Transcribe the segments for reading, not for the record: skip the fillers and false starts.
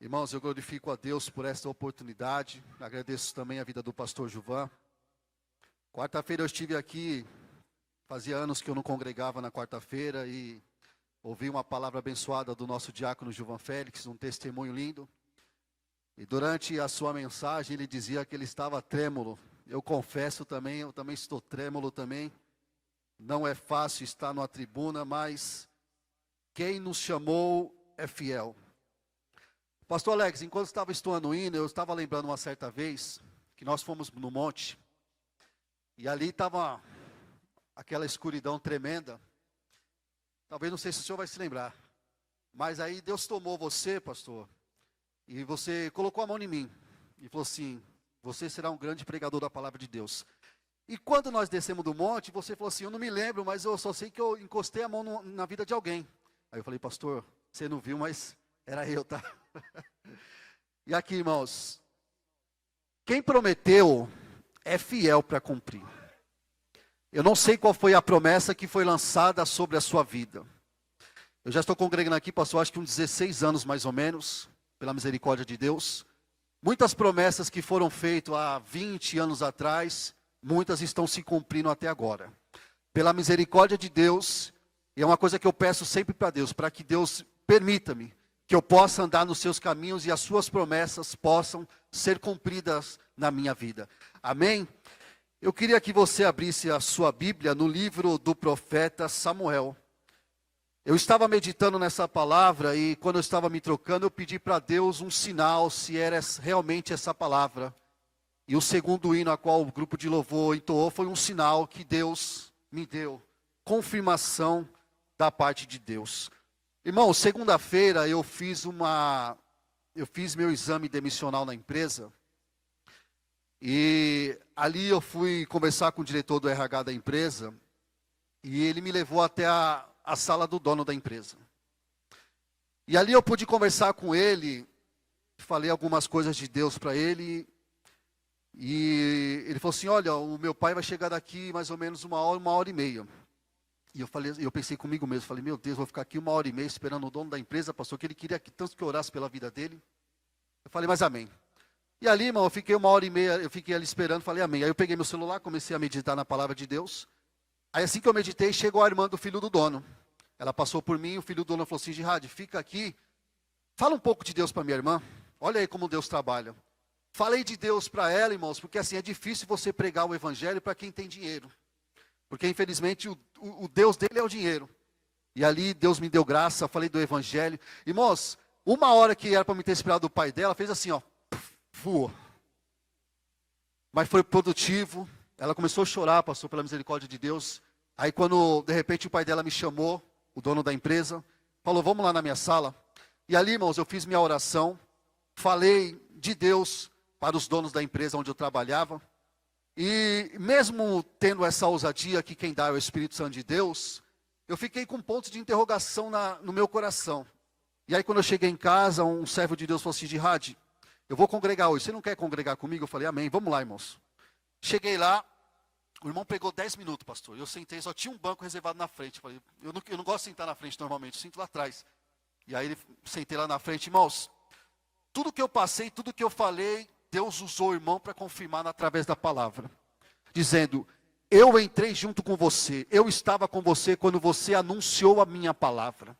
Irmãos, eu glorifico a Deus por esta oportunidade. Agradeço também a vida do pastor Juvan. Quarta-feira eu estive aqui, fazia anos que eu não congregava na quarta-feira e ouvi uma palavra abençoada do nosso diácono Juvan Félix, um testemunho lindo. E durante a sua mensagem ele dizia que ele estava trêmulo. Eu confesso também, eu também estou trêmulo também. Não é fácil estar numa tribuna, mas quem nos chamou é fiel. Pastor Alex, enquanto estava estudando o hino, eu estava lembrando uma certa vez que nós fomos no monte e ali estava aquela escuridão tremenda. Talvez, não sei se o senhor vai se lembrar, mas aí Deus tomou você, pastor, e você colocou a mão em mim e falou assim: você será um grande pregador da palavra de Deus. E quando nós descemos do monte, você falou assim: eu não me lembro, mas eu só sei que eu encostei a mão na vida de alguém. Aí eu falei: pastor, você não viu, mas era eu, tá? E aqui, irmãos, quem prometeu é fiel para cumprir. Eu não sei qual foi a promessa que foi lançada sobre a sua vida. Eu já estou congregando aqui, pastor, acho que uns 16 anos mais ou menos, pela misericórdia de Deus. Muitas promessas que foram feitas há 20 anos atrás, muitas estão se cumprindo até agora. Pela misericórdia de Deus, e é uma coisa que eu peço sempre para Deus, para que Deus permita-me que eu possa andar nos seus caminhos e as suas promessas possam ser cumpridas na minha vida. Amém? Eu queria que você abrisse a sua Bíblia no livro do profeta Samuel. Eu estava meditando nessa palavra e quando eu estava me trocando, eu pedi para Deus um sinal se era realmente essa palavra. E o segundo hino a qual o grupo de louvor entoou foi um sinal que Deus me deu. Confirmação da parte de Deus. Irmão, segunda-feira eu fiz meu exame demissional na empresa. E ali eu fui conversar com o diretor do RH da empresa. E ele me levou até a sala do dono da empresa. E ali eu pude conversar com ele. Falei algumas coisas de Deus para ele. E ele falou assim: olha, o meu pai vai chegar daqui mais ou menos uma hora e meia. E eu pensei comigo mesmo, falei: meu Deus, vou ficar aqui uma hora e meia esperando o dono da empresa, pastor, que ele queria tanto que eu orasse pela vida dele. Eu falei: mas amém. E ali, irmão, eu fiquei uma hora e meia, eu fiquei ali esperando, falei amém. Aí eu peguei meu celular, comecei a meditar na palavra de Deus. Aí assim que eu meditei, chegou a irmã do filho do dono. Ela passou por mim, o filho do dono falou assim: Girard, fica aqui, fala um pouco de Deus para minha irmã. Olha aí como Deus trabalha. Falei de Deus para ela, irmãos, porque assim, é difícil você pregar o evangelho para quem tem dinheiro. Porque infelizmente o Deus dele é o dinheiro. E ali Deus me deu graça, falei do evangelho. Irmãos, uma hora que era para me ter esperado o pai dela, fez assim, ó, voou. Mas foi produtivo. Ela começou a chorar, passou pela misericórdia de Deus. Aí quando de repente o pai dela me chamou, o dono da empresa, falou: vamos lá na minha sala. E ali, irmãos, eu fiz minha oração, falei de Deus para os donos da empresa onde eu trabalhava. E mesmo tendo essa ousadia que quem dá é o Espírito Santo de Deus, eu fiquei com pontos de interrogação no meu coração. E aí quando eu cheguei em casa, um servo de Deus falou assim: Girard, eu vou congregar hoje, você não quer congregar comigo? Eu falei: amém, vamos lá, irmãos. Cheguei lá, o irmão pregou 10 minutos, pastor. Eu sentei, só tinha um banco reservado na frente. Eu falei: eu não gosto de sentar na frente normalmente, eu sinto lá atrás. E aí sentei lá na frente. Irmãos, tudo que eu passei, tudo que eu falei, Deus usou o irmão para confirmar através da palavra. Dizendo: eu entrei junto com você, eu estava com você quando você anunciou a minha palavra.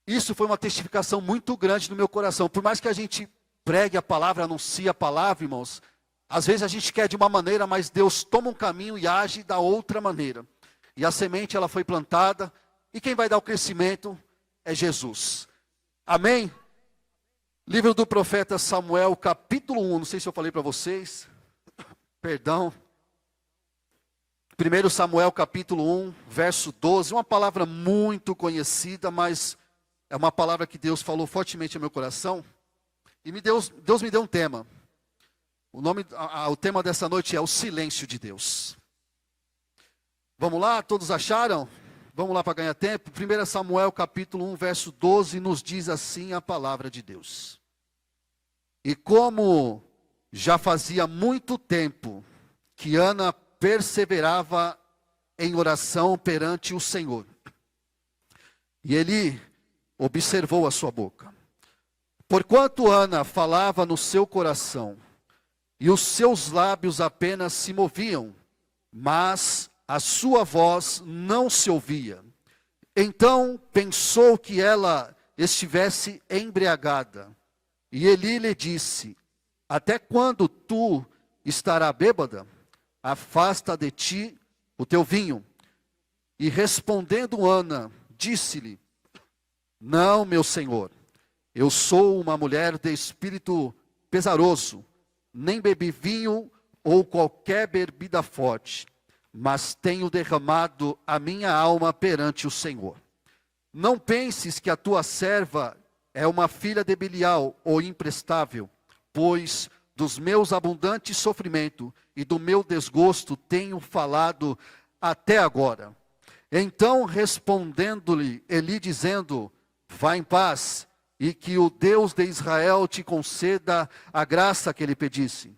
Isso foi uma testificação muito grande no meu coração. Por mais que a gente pregue a palavra, anuncie a palavra, irmãos, às vezes a gente quer de uma maneira, mas Deus toma um caminho e age da outra maneira. E a semente, ela foi plantada, e quem vai dar o crescimento é Jesus. Amém? Livro do profeta Samuel, capítulo 1, não sei se eu falei para vocês, perdão. 1 Samuel, capítulo 1, verso 12, uma palavra muito conhecida, mas é uma palavra que Deus falou fortemente ao meu coração. E Deus me deu um tema. O tema dessa noite é o silêncio de Deus. Vamos lá, todos acharam? Vamos lá para ganhar tempo. 1 Samuel capítulo 1, verso 12, nos diz assim a palavra de Deus. E como já fazia muito tempo que Ana perseverava em oração perante o Senhor, e ele observou a sua boca. Porquanto Ana falava no seu coração, e os seus lábios apenas se moviam, mas a sua voz não se ouvia. Então pensou que ela estivesse embriagada. E Eli lhe disse: até quando tu estará bêbada? Afasta de ti o teu vinho. E respondendo Ana, disse-lhe: não, meu senhor, eu sou uma mulher de espírito pesaroso, nem bebi vinho ou qualquer bebida forte, mas tenho derramado a minha alma perante o Senhor. Não penses que a tua serva é uma filha de Belial ou imprestável, pois dos meus abundantes sofrimentos e do meu desgosto tenho falado até agora. Então respondendo-lhe Eli dizendo: vá em paz, e que o Deus de Israel te conceda a graça que lhe pedisse.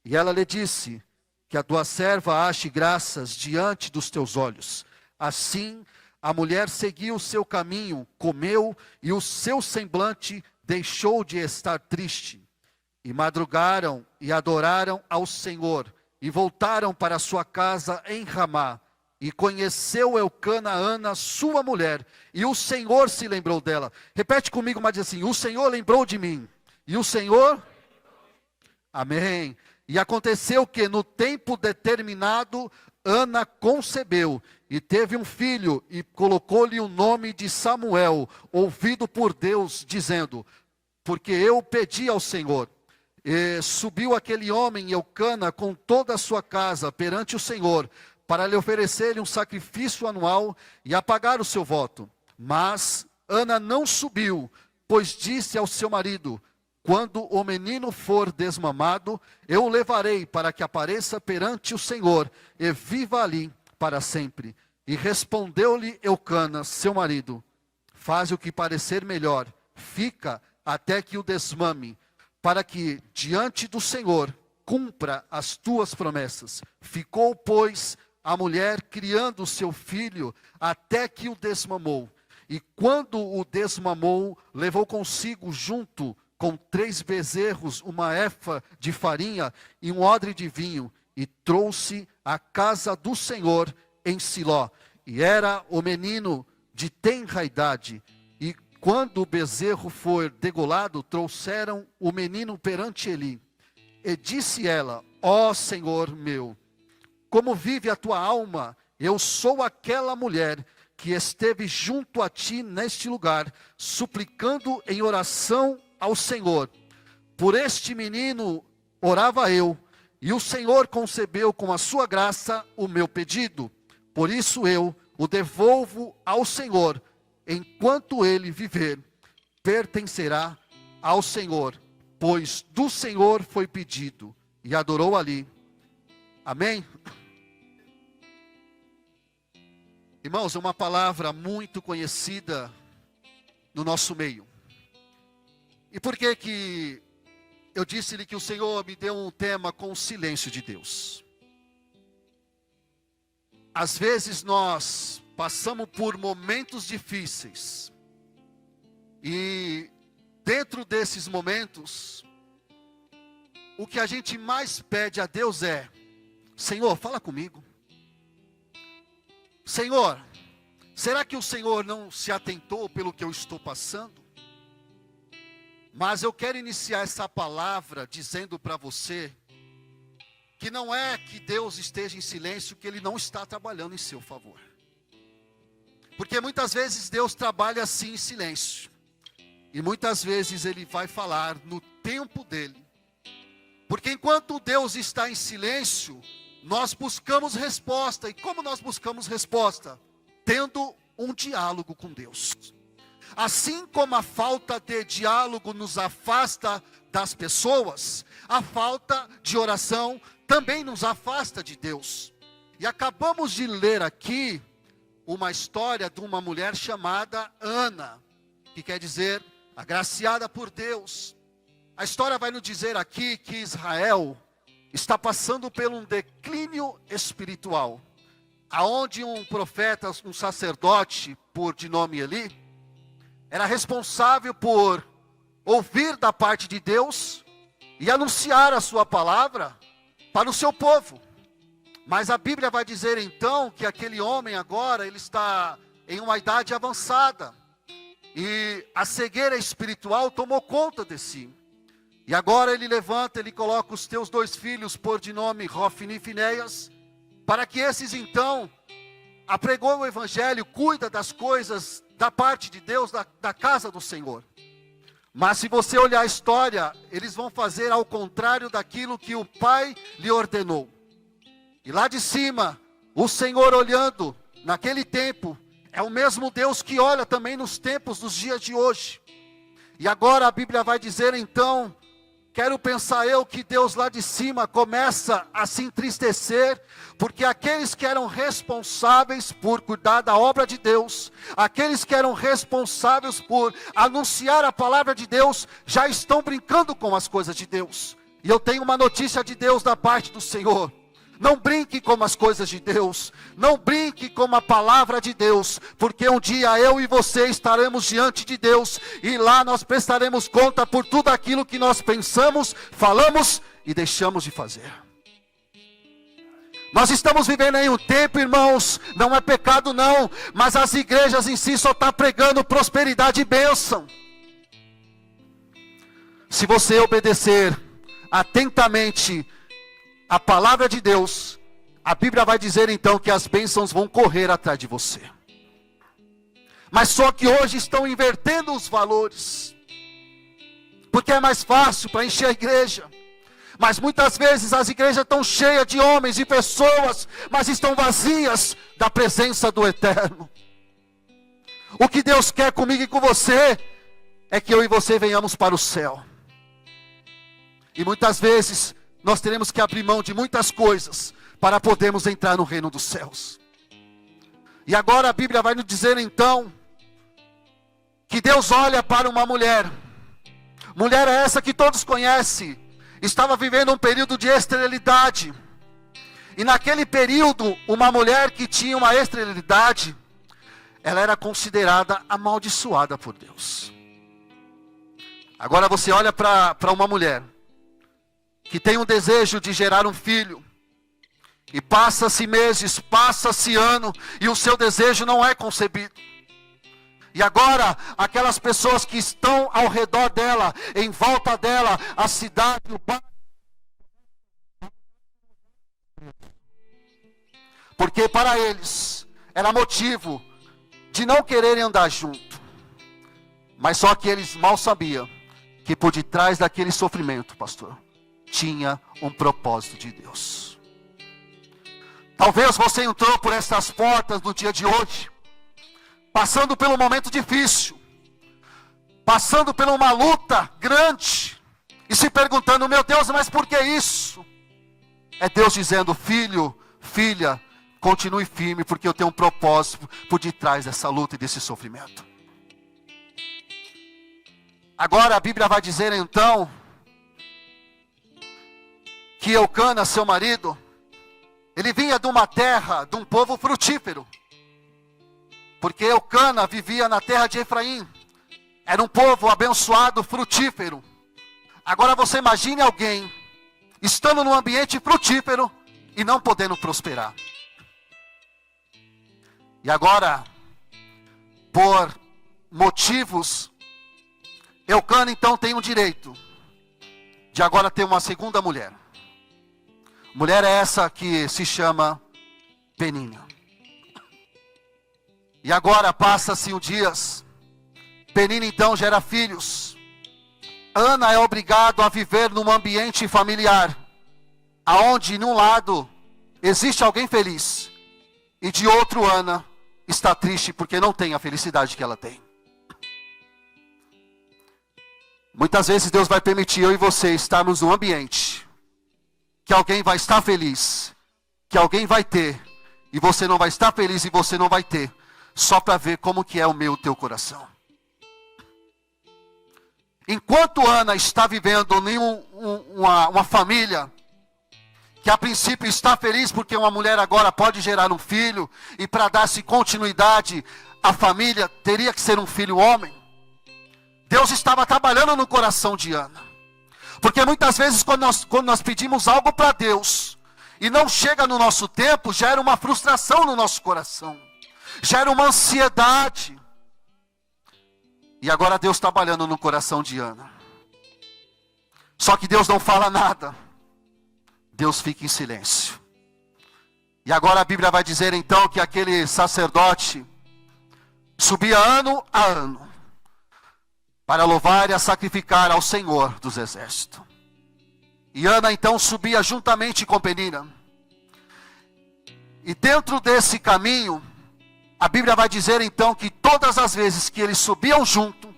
E ela lhe disse: que a tua serva ache graças diante dos teus olhos. Assim a mulher seguiu o seu caminho, comeu, e o seu semblante deixou de estar triste. E madrugaram e adoraram ao Senhor, e voltaram para sua casa em Ramá. E conheceu Eucana Ana, sua mulher, e o Senhor se lembrou dela. Repete comigo, mas diz assim: o Senhor lembrou de mim. E o Senhor? Amém. E aconteceu que no tempo determinado, Ana concebeu e teve um filho, e colocou-lhe o nome de Samuel, ouvido por Deus, dizendo: porque eu pedi ao Senhor. E subiu aquele homem, Eucana, com toda a sua casa perante o Senhor, para lhe oferecer um sacrifício anual e apagar o seu voto. Mas Ana não subiu, pois disse ao seu marido: quando o menino for desmamado, eu o levarei para que apareça perante o Senhor e viva ali para sempre. E respondeu-lhe Eucana, seu marido: faze o que parecer melhor, fica até que o desmame, para que diante do Senhor cumpra as tuas promessas. Ficou, pois, a mulher criando seu filho até que o desmamou. E quando o desmamou, levou consigo junto com 3 bezerros, uma efa de farinha e um odre de vinho, e trouxe à casa do Senhor em Siló. E era o menino de tenra idade. E quando o bezerro foi degolado, trouxeram o menino perante Eli. E disse ela: ó Senhor meu, como vive a tua alma, eu sou aquela mulher que esteve junto a ti neste lugar, suplicando em oração ao Senhor. Por este menino orava eu, e o Senhor concebeu com a sua graça o meu pedido. Por isso eu o devolvo ao Senhor. Enquanto ele viver, pertencerá ao Senhor, pois do Senhor foi pedido. E adorou ali. Amém? Irmãos, é uma palavra muito conhecida no nosso meio. E por que que eu disse-lhe que o Senhor me deu um tema com o silêncio de Deus? Às vezes nós passamos por momentos difíceis. E dentro desses momentos, o que a gente mais pede a Deus é: Senhor, fala comigo. Senhor, será que o Senhor não se atentou pelo que eu estou passando? Mas eu quero iniciar essa palavra dizendo para você que não é que Deus esteja em silêncio, que Ele não está trabalhando em seu favor. Porque muitas vezes Deus trabalha assim em silêncio. E muitas vezes Ele vai falar no tempo dEle. Porque enquanto Deus está em silêncio, nós buscamos resposta. E como nós buscamos resposta? Tendo um diálogo com Deus. Assim como a falta de diálogo nos afasta das pessoas, a falta de oração também nos afasta de Deus. E acabamos de ler aqui uma história de uma mulher chamada Ana, que quer dizer agraciada por Deus. A história vai nos dizer aqui que Israel está passando por um declínio espiritual, aonde um profeta, um sacerdote, de nome Eli, era responsável por ouvir da parte de Deus e anunciar a sua palavra para o seu povo. Mas a Bíblia vai dizer então que aquele homem agora, ele está em uma idade avançada. E a cegueira espiritual tomou conta de si. E agora ele levanta, ele coloca os teus 2 filhos por de nome Hofni e Finéias, para que esses então apregou o evangelho, cuida das coisas da parte de Deus, da casa do Senhor. Mas se você olhar a história, eles vão fazer ao contrário daquilo que o pai lhe ordenou. E lá de cima, o Senhor olhando naquele tempo, é o mesmo Deus que olha também nos tempos dos dias de hoje. E agora a Bíblia vai dizer então, quero pensar eu que Deus lá de cima começa a se entristecer, porque aqueles que eram responsáveis por cuidar da obra de Deus, aqueles que eram responsáveis por anunciar a palavra de Deus, já estão brincando com as coisas de Deus. E eu tenho uma notícia de Deus da parte do Senhor. Não brinque com as coisas de Deus, não brinque com a palavra de Deus, porque um dia eu e você estaremos diante de Deus, e lá nós prestaremos conta por tudo aquilo que nós pensamos, falamos e deixamos de fazer. Nós estamos vivendo em um tempo, irmãos, não é pecado não, mas as igrejas em si só estão pregando prosperidade e bênção. Se você obedecer atentamente a palavra de Deus, a Bíblia vai dizer então que as bênçãos vão correr atrás de você. Mas só que hoje estão invertendo os valores, porque é mais fácil para encher a igreja. Mas muitas vezes as igrejas estão cheias de homens e pessoas, mas estão vazias da presença do Eterno. O que Deus quer comigo e com você, é que eu e você venhamos para o céu. E muitas vezes nós teremos que abrir mão de muitas coisas para podermos entrar no reino dos céus. E agora a Bíblia vai nos dizer então que Deus olha para uma mulher. Mulher é essa que todos conhecem. Estava vivendo um período de esterilidade. E naquele período, uma mulher que tinha uma esterilidade, ela era considerada amaldiçoada por Deus. Agora você olha para uma mulher que tem um desejo de gerar um filho, e passa-se meses, passa-se ano, e o seu desejo não é concebido. E agora, aquelas pessoas que estão ao redor dela, em volta dela, a cidade, o bairro, porque para eles era motivo de não quererem andar junto. Mas só que eles mal sabiam que por detrás daquele sofrimento, pastor, tinha um propósito de Deus. Talvez você entrou por essas portas no dia de hoje, passando por um momento difícil, passando por uma luta grande, e se perguntando, meu Deus, mas por que isso? É Deus dizendo, filho, filha, continue firme, porque eu tenho um propósito por detrás dessa luta e desse sofrimento. Agora a Bíblia vai dizer então, que Eucana, seu marido, ele vinha de uma terra, de um povo frutífero. Porque Eucana vivia na terra de Efraim. Era um povo abençoado, frutífero. Agora você imagine alguém, estando num ambiente frutífero, e não podendo prosperar. E agora, por motivos, Eucana então tem o direito de agora ter uma segunda mulher. Mulher é essa que se chama Penínia. E agora passa-se os dias. Penínia então gera filhos. Ana é obrigada a viver num ambiente familiar, aonde num lado existe alguém feliz, e de outro Ana está triste porque não tem a felicidade que ela tem. Muitas vezes Deus vai permitir eu e você estarmos num ambiente que alguém vai estar feliz, que alguém vai ter, e você não vai estar feliz e você não vai ter, só para ver como que é o meu e o teu coração. Enquanto Ana está vivendo em uma família, que a princípio está feliz porque uma mulher agora pode gerar um filho, e para dar-se continuidade, a família teria que ser um filho homem. Deus estava trabalhando no coração de Ana. Porque muitas vezes quando nós pedimos algo para Deus, e não chega no nosso tempo, gera uma frustração no nosso coração. Gera uma ansiedade. E agora Deus trabalhando no coração de Ana. Só que Deus não fala nada. Deus fica em silêncio. E agora a Bíblia vai dizer então que aquele sacerdote subia ano a ano para louvar e a sacrificar ao Senhor dos Exércitos. E Ana então subia juntamente com Penina. E dentro desse caminho, a Bíblia vai dizer então que todas as vezes que eles subiam junto,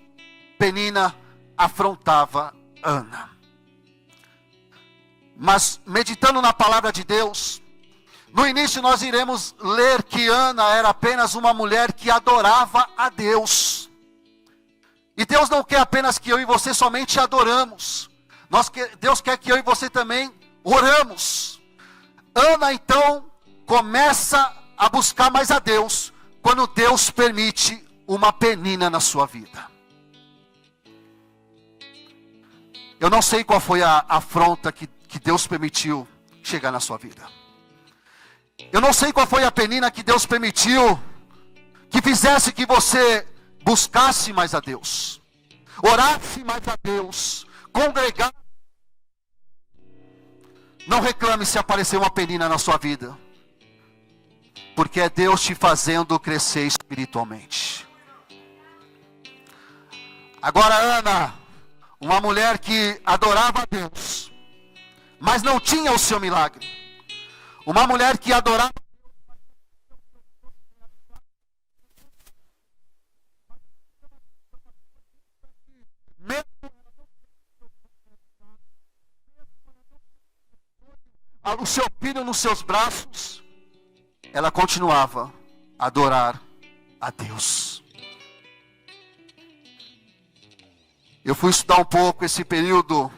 Penina afrontava Ana. Mas meditando na palavra de Deus, no início nós iremos ler que Ana era apenas uma mulher que adorava a Deus. E Deus não quer apenas que eu e você somente adoramos. Deus quer que eu e você também oramos. Ana então começa a buscar mais a Deus quando Deus permite uma Penina na sua vida. Eu não sei qual foi a afronta que Deus permitiu chegar na sua vida. Eu não sei qual foi a Penina que Deus permitiu que fizesse que você buscasse mais a Deus, orasse mais a Deus, congregasse. Não reclame se aparecer uma Penina na sua vida, porque é Deus te fazendo crescer espiritualmente. Agora Ana, uma mulher que adorava a Deus, mas não tinha o seu milagre. Uma mulher que adorava o seu filho nos seus braços, ela continuava a adorar a Deus. Eu fui estudar um pouco esse período.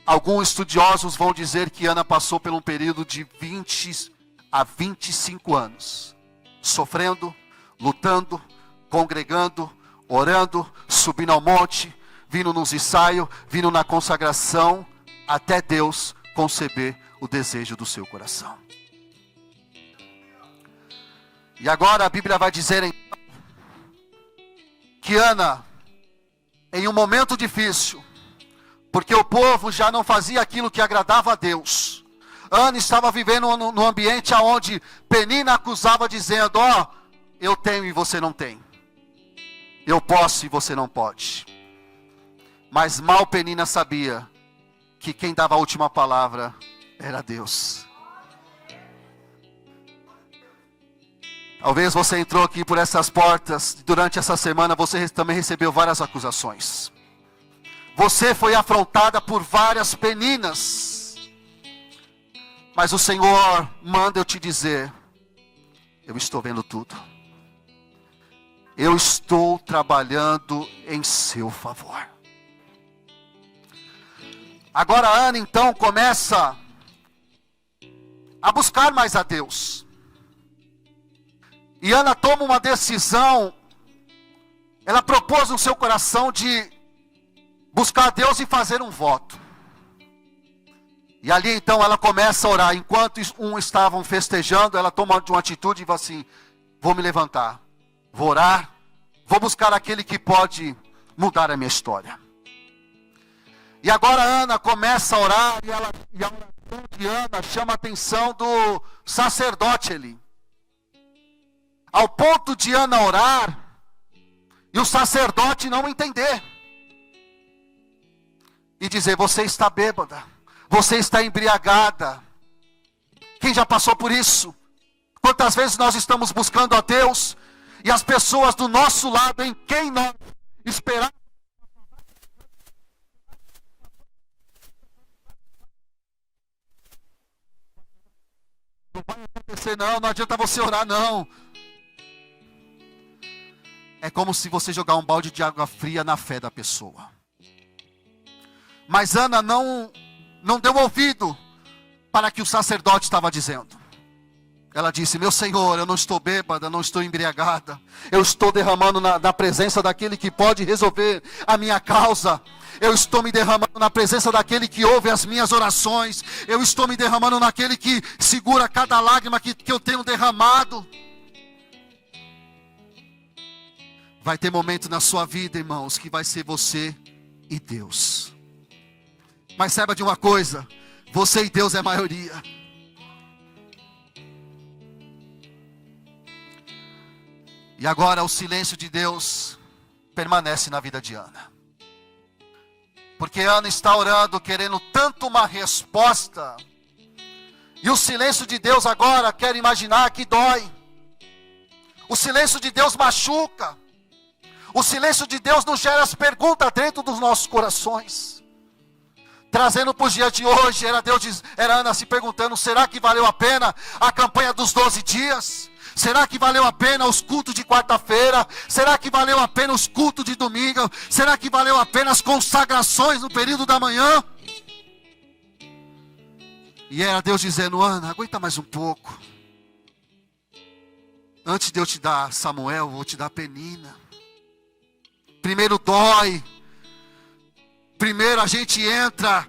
Alguns estudiosos vão dizer que Ana passou por um período de 20 a 25 anos, sofrendo, lutando, congregando, orando, subindo ao monte, vindo nos ensaios, vindo na consagração, até Deus conceber o desejo do seu coração. E agora a Bíblia vai dizer então que Ana, em um momento difícil, porque o povo já não fazia aquilo que agradava a Deus, Ana estava vivendo no ambiente onde Penina acusava dizendo: ó, eu tenho e você não tem, eu posso e você não pode. Mas mal Penina sabia que quem dava a última palavra era Deus. Talvez você entrou aqui por essas portas, durante essa semana você também recebeu várias acusações. Você foi afrontada por várias Peninas. Mas o Senhor manda eu te dizer: eu estou vendo tudo. Eu estou trabalhando em seu favor. Agora Ana então começa a buscar mais a Deus. E Ana toma uma decisão. Ela propôs no seu coração de buscar a Deus e fazer um voto. E ali então ela começa a orar. Enquanto estavam festejando, ela toma uma atitude e fala assim: vou me levantar, vou orar, vou buscar aquele que pode mudar a minha história. E agora Ana começa a orar, e a oração de Ana chama a atenção do sacerdote ali. Ao ponto de Ana orar, e o sacerdote não entender. E dizer: você está bêbada, você está embriagada. Quem já passou por isso? Quantas vezes nós estamos buscando a Deus, e as pessoas do nosso lado, em quem nós esperamos, não vai acontecer não adianta você orar não. É como se você jogar um balde de água fria na fé da pessoa. Mas Ana não deu ouvido para o que o sacerdote estava dizendo. Ela disse: meu Senhor, eu não estou bêbada, não estou embriagada. Eu estou derramando na presença daquele que pode resolver a minha causa. Eu estou me derramando na presença daquele que ouve as minhas orações. Eu estou me derramando naquele que segura cada lágrima que eu tenho derramado. Vai ter momento na sua vida, irmãos, que vai ser você e Deus. Mas saiba de uma coisa: você e Deus é maioria. E agora o silêncio de Deus permanece na vida de Ana. Porque Ana está orando, querendo tanto uma resposta. E o silêncio de Deus agora, quero imaginar que dói. O silêncio de Deus machuca. O silêncio de Deus nos gera as perguntas dentro dos nossos corações. Trazendo para os dias de hoje, era Ana se perguntando: será que valeu a pena a campanha dos 12 dias? Será que valeu a pena os cultos de quarta-feira? Será que valeu a pena os cultos de domingo? Será que valeu a pena as consagrações no período da manhã? E era Deus dizendo: Ana, aguenta mais um pouco. Antes de eu te dar Samuel, eu vou te dar Penina. Primeiro dói. Primeiro a gente entra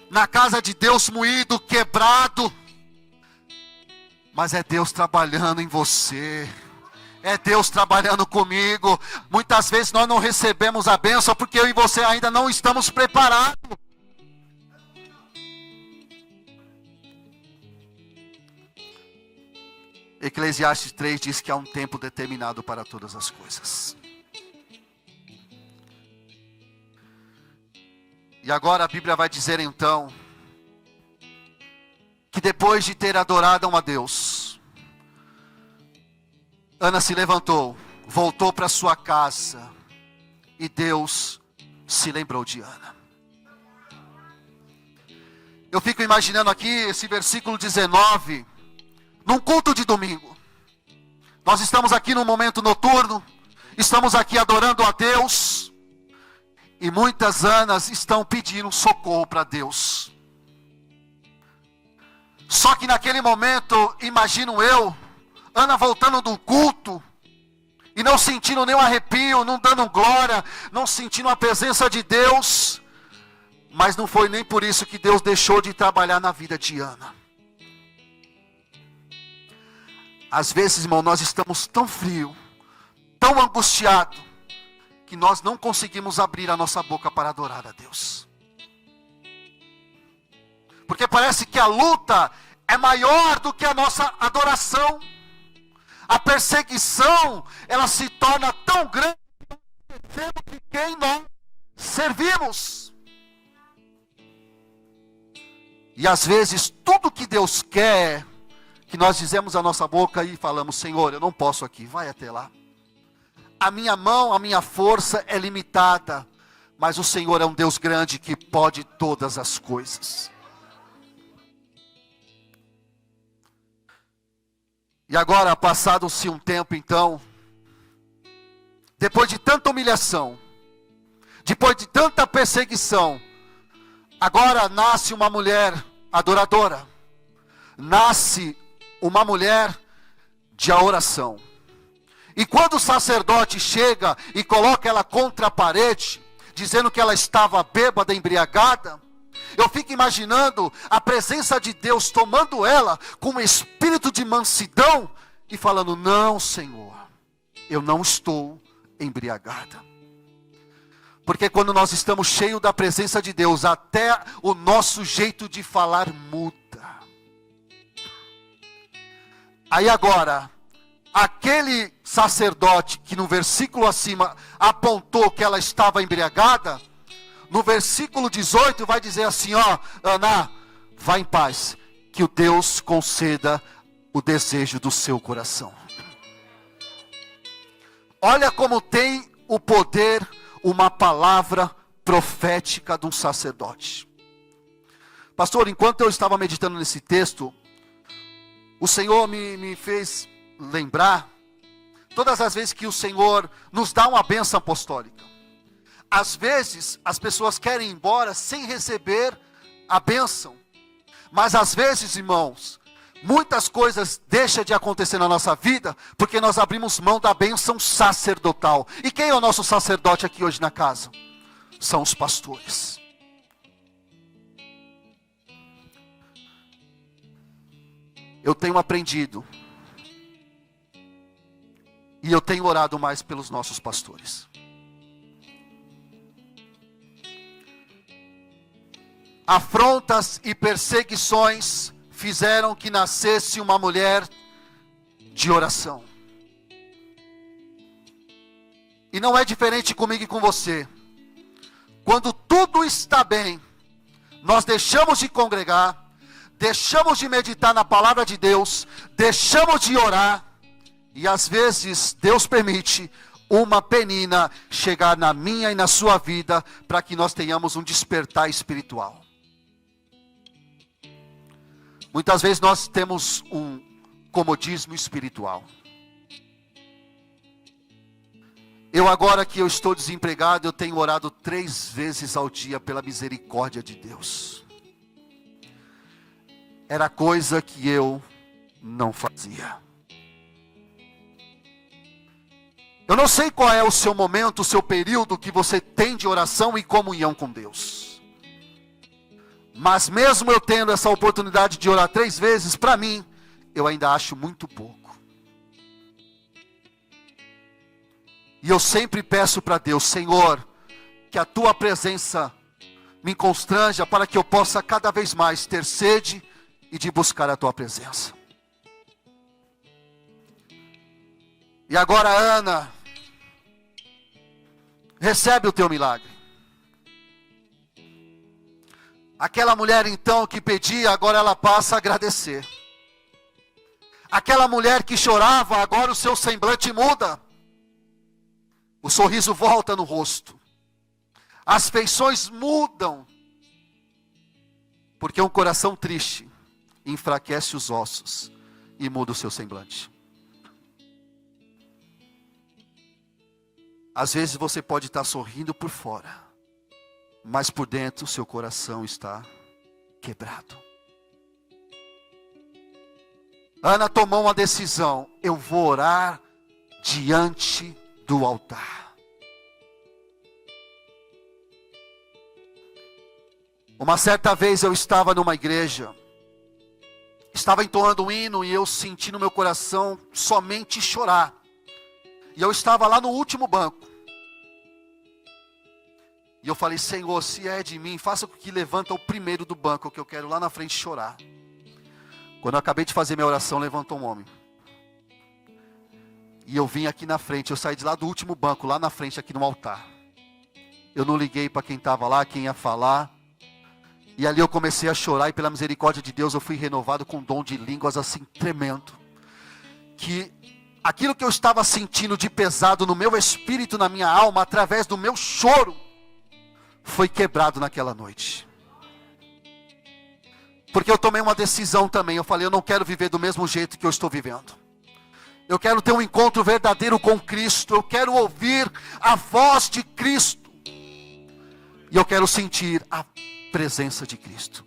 na casa de Deus moído, quebrado. Mas é Deus trabalhando em você. É Deus trabalhando comigo. Muitas vezes nós não recebemos a bênção porque eu e você ainda não estamos preparados. Eclesiastes 3 diz que há um tempo determinado para todas as coisas. E agora a Bíblia vai dizer então que depois de ter adorado a Deus, Ana se levantou, voltou para sua casa, e Deus se lembrou de Ana. Eu fico imaginando aqui esse versículo 19, num culto de domingo. Nós estamos aqui num momento noturno, estamos aqui adorando a Deus, e muitas Anas estão pedindo socorro para Deus. Só que naquele momento, imagino eu, Ana voltando do culto, e não sentindo nenhum arrepio, não dando glória, não sentindo a presença de Deus. Mas não foi nem por isso que Deus deixou de trabalhar na vida de Ana. Às vezes, irmão, nós estamos tão frios, tão angustiados, que nós não conseguimos abrir a nossa boca para adorar a Deus. Porque parece que a luta é maior do que a nossa adoração. A perseguição, ela se torna tão grande que quem nós servimos. E às vezes tudo que Deus quer, que nós dizemos a nossa boca e falamos: Senhor, eu não posso aqui, vai até lá. A minha mão, a minha força é limitada, mas o Senhor é um Deus grande que pode todas as coisas. E agora, passado-se um tempo então, depois de tanta humilhação, depois de tanta perseguição, agora nasce uma mulher adoradora, nasce uma mulher de oração. E quando o sacerdote chega e coloca ela contra a parede, dizendo que ela estava bêbada, embriagada, eu fico imaginando a presença de Deus tomando ela com um espírito de mansidão e falando: não, Senhor, eu não estou embriagada. Porque quando nós estamos cheios da presença de Deus, até o nosso jeito de falar muda. Aí agora, aquele sacerdote que no versículo acima apontou que ela estava embriagada, no versículo 18 vai dizer assim: ó, Ana, vá em paz, que o Deus conceda o desejo do seu coração. Olha como tem o poder uma palavra profética de um sacerdote. Pastor, enquanto eu estava meditando nesse texto, o Senhor me fez lembrar todas as vezes que o Senhor nos dá uma bênção apostólica. Às vezes as pessoas querem ir embora sem receber a bênção. Mas às vezes, irmãos, Muitas coisas deixam de acontecer na nossa vida porque nós abrimos mão da bênção sacerdotal. E quem é o nosso sacerdote aqui hoje na casa? São os pastores. Eu tenho aprendido e eu tenho orado mais pelos nossos pastores. Afrontas e perseguições fizeram que nascesse uma mulher de oração. E não é diferente comigo e com você. Quando tudo está bem, nós deixamos de congregar, deixamos de meditar na palavra de Deus, deixamos de orar, e às vezes Deus permite uma penina chegar na minha e na sua vida, para que nós tenhamos um despertar espiritual. Muitas vezes nós temos um comodismo espiritual. Eu agora que eu estou desempregado, eu tenho orado 3 vezes ao dia pela misericórdia de Deus. Era coisa que eu não fazia. Eu não sei qual é o seu momento, o seu período que você tem de oração e comunhão com Deus. Mas mesmo eu tendo essa oportunidade de orar 3 vezes, para mim, eu ainda acho muito pouco. E eu sempre peço para Deus, Senhor, que a Tua presença me constranja para que eu possa cada vez mais ter sede e de buscar a Tua presença. E agora, Ana, recebe o teu milagre. Aquela mulher então que pedia, agora ela passa a agradecer. Aquela mulher que chorava, agora o seu semblante muda. O sorriso volta no rosto. As feições mudam. Porque um coração triste enfraquece os ossos e muda o seu semblante. Às vezes você pode estar sorrindo por fora, mas por dentro o seu coração está quebrado. Ana tomou uma decisão: eu vou orar diante do altar. Uma certa vez eu estava numa igreja, estava entoando um hino e eu senti no meu coração somente chorar. E eu estava lá no último banco. E eu falei, Senhor, se é de mim, faça com que levanta o primeiro do banco, que eu quero lá na frente chorar. Quando eu acabei de fazer minha oração, levantou um homem. E eu vim aqui na frente, eu saí de lá do último banco, lá na frente, aqui no altar. Eu não liguei para quem estava lá, quem ia falar. E ali eu comecei a chorar e pela misericórdia de Deus eu fui renovado com um dom de línguas assim tremendo. Que aquilo que eu estava sentindo de pesado no meu espírito, na minha alma, através do meu choro, foi quebrado naquela noite. Porque eu tomei uma decisão também. Eu falei, eu não quero viver do mesmo jeito que eu estou vivendo. Eu quero ter um encontro verdadeiro com Cristo. Eu quero ouvir a voz de Cristo. E eu quero sentir a presença de Cristo.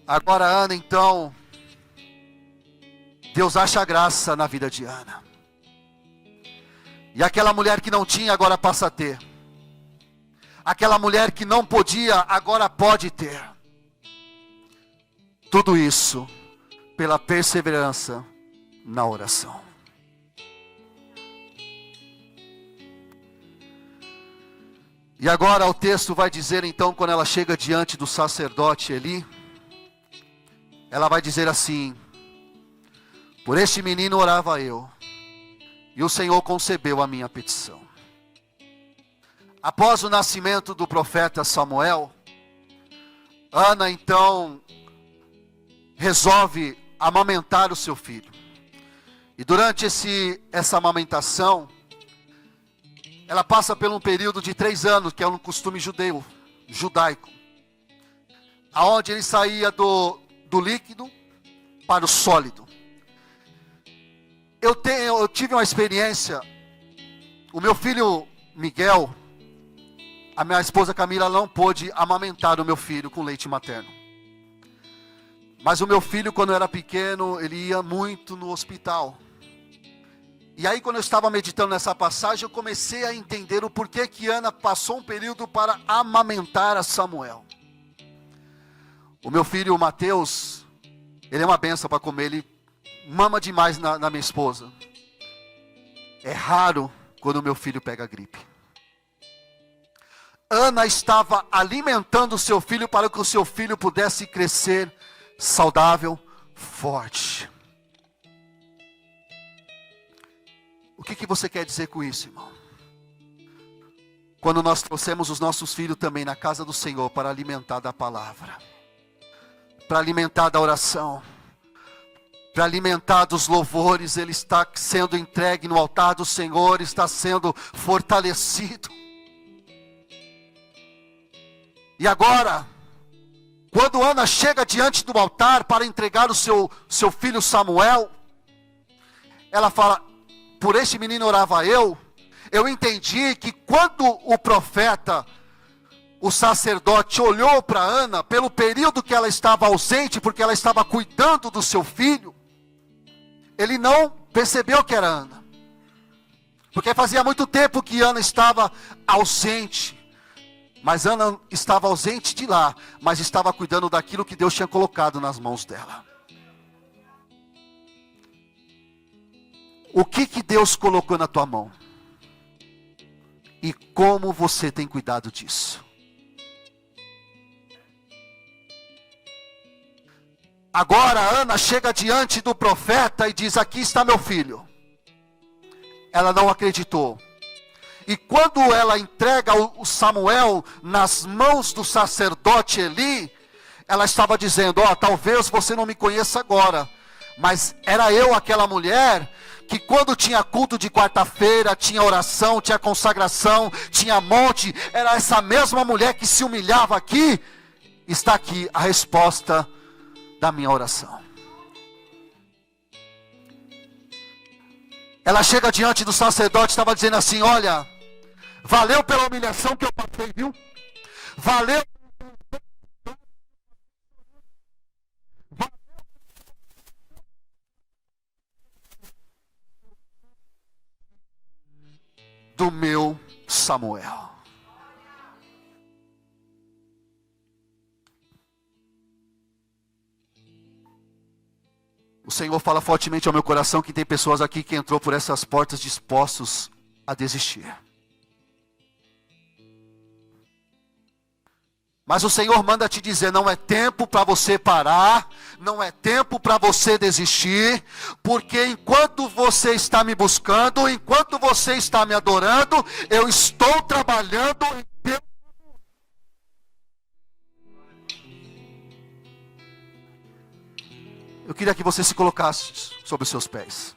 Agora, Ana, então, Deus acha graça na vida de Ana. E aquela mulher que não tinha, agora passa a ter. Aquela mulher que não podia, agora pode ter. Tudo isso pela perseverança na oração. E agora o texto vai dizer então, quando ela chega diante do sacerdote Eli, ela vai dizer assim: por este menino orava eu, e o Senhor concebeu a minha petição. Após o nascimento do profeta Samuel, Ana então resolve amamentar o seu filho. E durante essa amamentação, ela passa por um período de 3 anos, que é um costume judaico, aonde ele saía do líquido para o sólido. Eu tive uma experiência. O meu filho Miguel, a minha esposa Camila não pôde amamentar o meu filho com leite materno. Mas o meu filho, quando era pequeno, ele ia muito no hospital. E aí, quando eu estava meditando nessa passagem, eu comecei a entender o porquê que Ana passou um período para amamentar a Samuel. O meu filho, o Mateus, ele é uma benção para comer, ele mama demais na minha esposa. É raro quando o meu filho pega gripe. Ana estava alimentando o seu filho para que o seu filho pudesse crescer saudável, forte. O que você quer dizer com isso, irmão? Quando nós trouxemos os nossos filhos também na casa do Senhor para alimentar da palavra, para alimentar da oração, para alimentar dos louvores, ele está sendo entregue no altar do Senhor, está sendo fortalecido. E agora, quando Ana chega diante do altar para entregar o seu filho Samuel, ela fala: por este menino orava eu. Eu entendi que quando o profeta, o sacerdote, olhou para Ana, pelo período que ela estava ausente, porque ela estava cuidando do seu filho, ele não percebeu que era Ana. Porque fazia muito tempo que Ana estava ausente. Mas Ana estava ausente de lá, mas estava cuidando daquilo que Deus tinha colocado nas mãos dela. O que Deus colocou na tua mão? E como você tem cuidado disso? Agora Ana chega diante do profeta e diz: aqui está meu filho. Ela não acreditou. E quando ela entrega o Samuel nas mãos do sacerdote Eli, ela estava dizendo: talvez você não me conheça agora, mas era eu aquela mulher que quando tinha culto de quarta-feira, tinha oração, tinha consagração, tinha monte, era essa mesma mulher que se humilhava aqui. Está aqui a resposta da minha oração. Ela chega diante do sacerdote, estava dizendo assim: olha, valeu pela humilhação que eu passei, viu? Valeu. Do meu Samuel. O Senhor fala fortemente ao meu coração que tem pessoas aqui que entrou por essas portas dispostos a desistir. Mas o Senhor manda te dizer: não é tempo para você parar, não é tempo para você desistir, porque enquanto você está me buscando, enquanto você está me adorando, eu estou trabalhando em teu. Eu queria que você se colocasse sobre os seus pés.